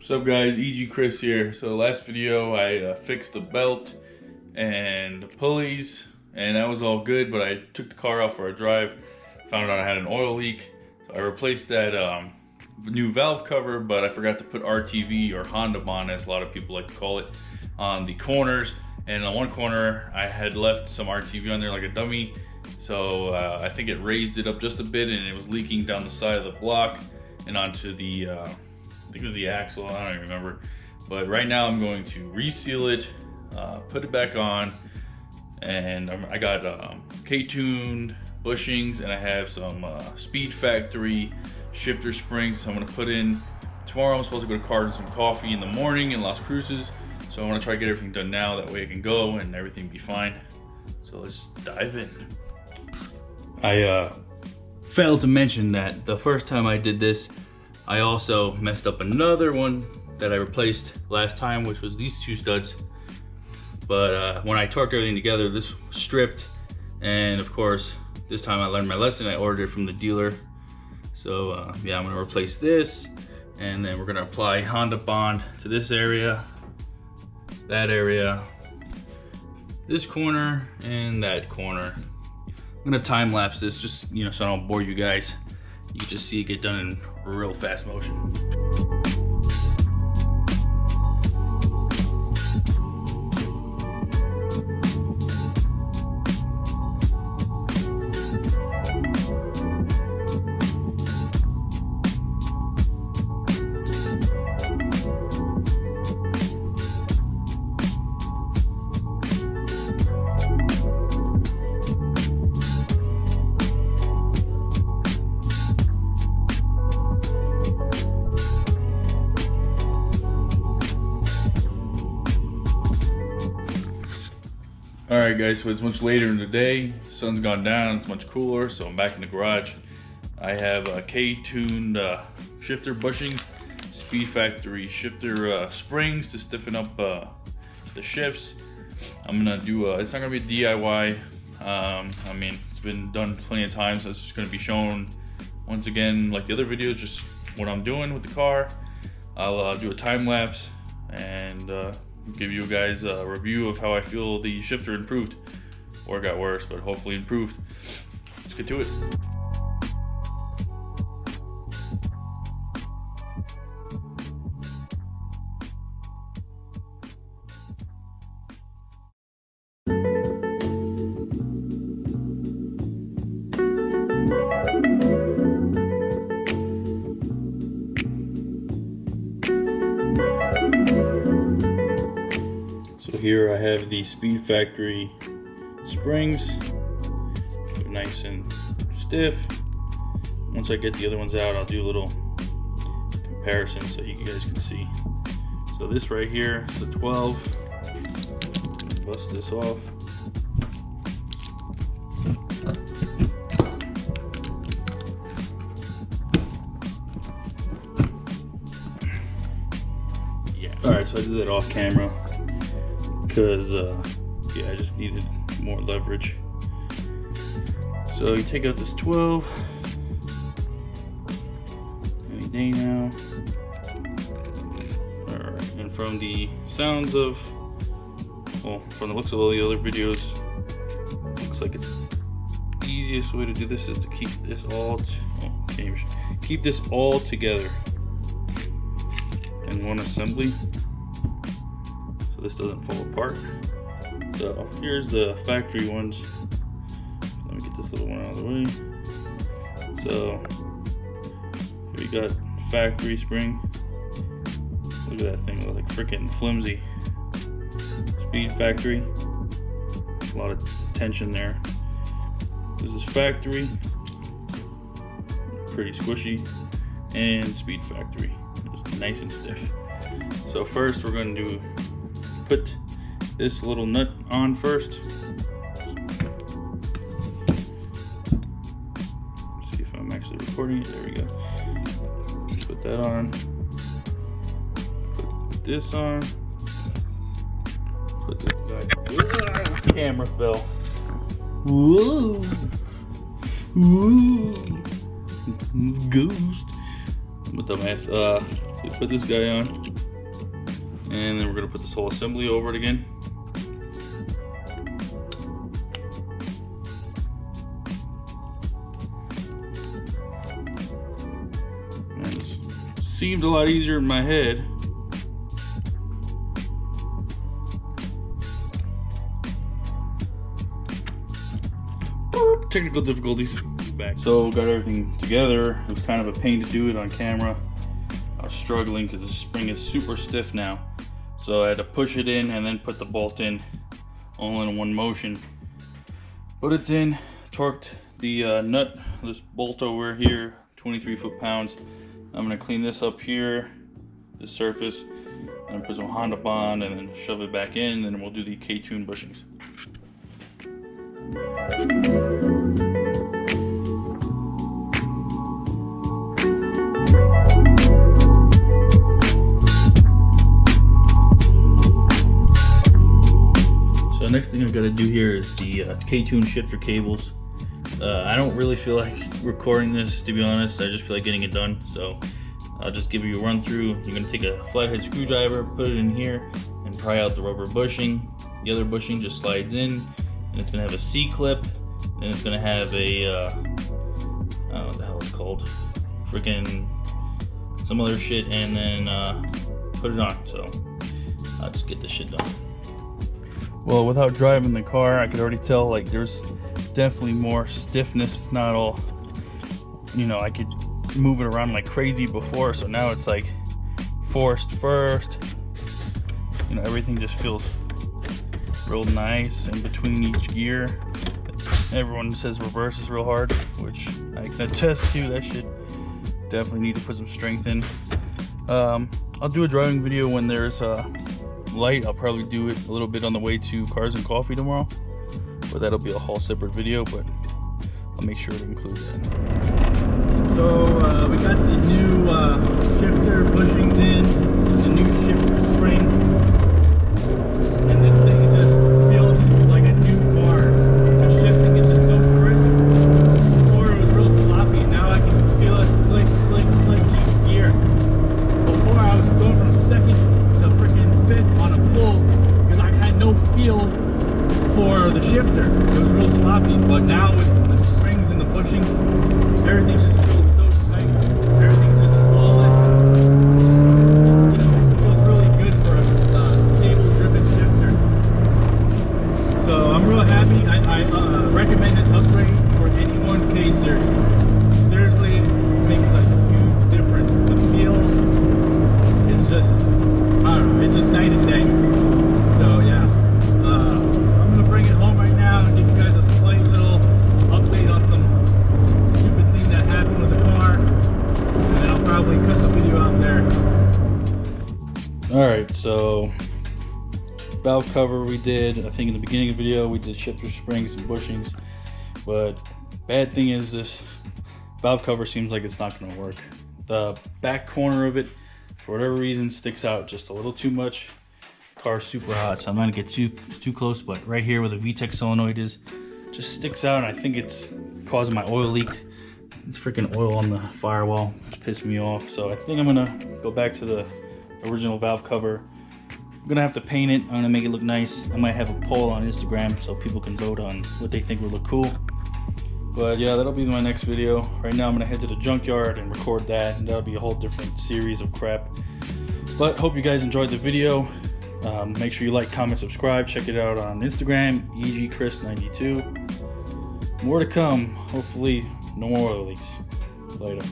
What's up guys, EG Chris here. So last video I fixed the belt and the pulleys and that was all good, but I took the car out for a drive, found out I had an oil leak. So I replaced that new valve cover, but I forgot to put RTV or Honda bond, as a lot of people like to call it, on the corners. And on one corner I had left some RTV on there like a dummy, so I think it raised it up just a bit and it was leaking down the side of the block and onto the I think it was the axle, I don't even remember. But right now I'm going to reseal it, put it back on, and I got ktuned bushings, and I have some Speed Factory shifter springs. So I'm gonna put in, tomorrow I'm supposed to go to Cards and Coffee in the morning in Las Cruces. So I wanna try to get everything done now, that way I can go and everything be fine. So let's dive in. I failed to mention that the first time I did this, I also messed up another one that I replaced last time, which was these two studs. But when I torqued everything together, this was stripped. And of course, this time I learned my lesson. I ordered it from the dealer. So yeah, I'm gonna replace this. And then we're gonna apply Honda bond to this area, that area, this corner, and that corner. I'm gonna time lapse this just, so I don't bore you guys. You can just see it get done in real fast motion. Alright guys, so it's much later in the day, sun's gone down, it's much cooler, so I'm back in the garage. I have a ktuned shifter bushings, Speed Factory shifter springs to stiffen up the shifts. I'm gonna do, it's not gonna be a DIY, I mean, it's been done plenty of times, so it's just gonna be shown once again, like the other videos, just what I'm doing with the car. I'll do a time lapse and give you guys a review of how I feel the shifter improved, or got worse, but hopefully improved. Let's get to it. Here I have the Speed Factory springs. They're nice and stiff. Once I get the other ones out, I'll do a little comparison so you guys can see. So this right here is a 12. Bust this off. Yeah. All right, so I did that off camera, because yeah, I just needed more leverage. So you take out this 12 any day now. Alright, and from the sounds of, well, from the looks of all the other videos, looks like it's the easiest way to do this is to keep this all keep this all together in one assembly, so this doesn't fall apart. So here's the factory ones. Let me get this little one out of the way. So here we got factory spring. Look at that thing, it looks like freaking flimsy. Speed Factory. A lot of tension there. This is factory. Pretty squishy. And Speed Factory. It's nice and stiff. So first we're going to put this little nut on first. See if I'm actually recording it. There we go. Put that on. Put this on. Put this guy. Camera fell. Whoa. Whoa. Ghost. I'm a dumbass. So you put this guy on. And then we're gonna put this whole assembly over it again. And it seemed a lot easier in my head. Technical difficulties. Back. So got everything together. It was kind of a pain to do it on camera. I was struggling because the spring is super stiff now. So I had to push it in and then put the bolt in all in one motion. Put it in, torqued the nut, this bolt over here, 23 foot-pounds. I'm gonna clean this up here, the surface, and put some Honda Bond and then shove it back in, and then we'll do the ktuned bushings. So next thing I've got to do here is the ktuned shifter cables. I don't really feel like recording this, to be honest. I just feel like getting it done. So I'll just give you a run through. You're going to take a flathead screwdriver, put it in here, and pry out the rubber bushing. The other bushing just slides in, and it's going to have a C-clip, and it's going to have a, I don't know what the hell it's called, freaking some other shit, and then put it on. So I'll just get this shit done. Well, without driving the car, I could already tell like there's definitely more stiffness. It's not all, you know, I could move it around like crazy before, so now it's like forced first. You know, everything just feels real nice in between each gear. Everyone says reverse is real hard, which I can attest to. That shit definitely need to put some strength in. I'll do a driving video when there's light. I'll probably do it a little bit on the way to Cars and Coffee tomorrow, but that'll be a whole separate video, but I'll make sure to include that. So we got the new shifter bushings in, the new shifter spring, and this thing just feels like a new car. The shifting is just so crisp. Before it was real sloppy, now I can feel it click, click, click each gear. Before I was going from second to freaking fifth on a pull because I had no feel for the shifter. It was real sloppy, but now with the springs and the bushing, everything just feels so tight. Everything's just flawless. You know, it feels really good for a stable-driven shifter. So I'm real happy. I recommend this upgrade for any 1K series. Seriously, it makes a huge difference. The feel is just, I don't know, it's just night and day. So yeah, I'm gonna bring it home right now and give you guys a slight little update on some stupid thing that happened with the car, and then I'll probably cut the video out there. Alright, so valve cover we did, I think in the beginning of the video we did shifter springs and bushings, but bad thing is this valve cover seems like it's not going to work. The back corner of it, for whatever reason, sticks out just a little too much. Car's super hot, so I'm not gonna get too close, but right here where the VTEC solenoid is, just sticks out, and I think it's causing my oil leak. It's freaking oil on the firewall, which pissed me off. So I think I'm gonna go back to the original valve cover. I'm gonna have to paint it. I'm gonna make it look nice. I might have a poll on Instagram so people can vote on what they think would look cool. But yeah, that'll be my next video. Right now I'm gonna head to the junkyard and record that, and that'll be a whole different series of crap. But hope you guys enjoyed the video. Make sure you like, comment, subscribe. Check it out on Instagram, EGChris92. More to come. Hopefully, no more oil leaks. Later.